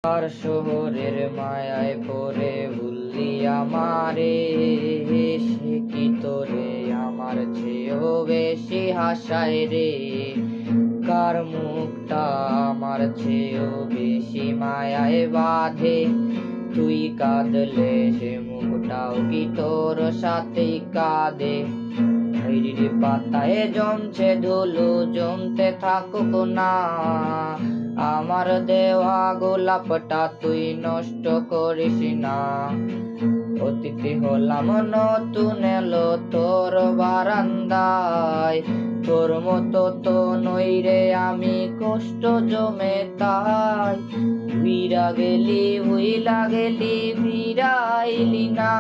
আর শহরের মায়ায় পড়ে ভুললি আমারে, সে কি তোরে আমার চেয়েও বেশি হাসায় রে। কার মুখটা আমার চেয়েও বেশি মায়ায় বাঁধে, তুই কাঁদলে সে মুখটাও কি তোর সাথেই কাঁদে। খৈরির পাতায় জমছে ধুলো, জমতে থাকুক না, আমার দেওয়া গোলাপটা তুই নষ্ট করিস না। অতিথি হলাম নতুন এলো তোর বারান্দায়, তোর মতো তো নই রে আমি কষ্ট জমে তাই। উইরা গেলি ফিরাইলি না,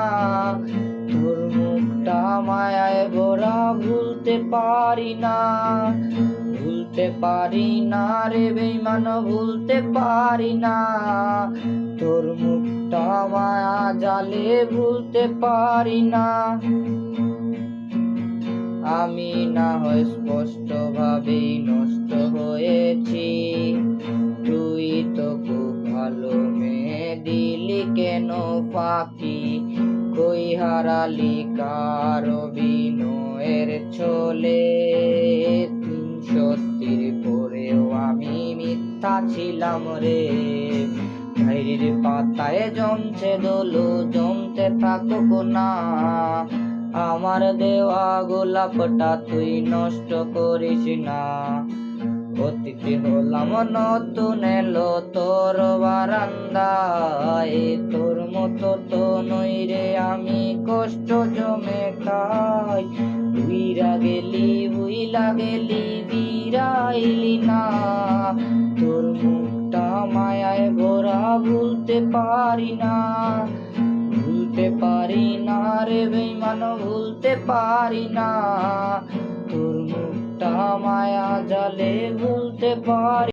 তোর মুখটা মায়ায় ভরা ভুলতে পারি না। ভুলতে পারি না রে বেঈমান, ভুলতে পারি না, তোর মুখটা মায়া জালে ভুলতে পারি না। আমি না হয় স্পষ্ট ভাবেই নষ্ট হয়েছি, তুই তো খুব ভালো মেয়ে, দিলি কেন ফাঁকি। কই হারালি কার অভিনয়ের ছলে, সত্যির পরেও আমি মিথ্যা ছিলাম রে। খৈরির পাতায় জমছে দোলো, জমতে থাকুক না, আমার দেওয়া গোলাপটা তুই নষ্ট করিস না। অতিথি হলাম নতুন এলো তোর বারান্দায়, তোর মতো তো নই রে আমি কষ্ট জমে খাই। উইরা গেলি ফিরাইলি না, তোর মুখটা মায়ায় ভরা ভুলতে পারি না। ভুলতে পারি না রে বেঈমান, ভুলতে পারি না, তোর মুখটা মায়া জালে ভুলতে পারি।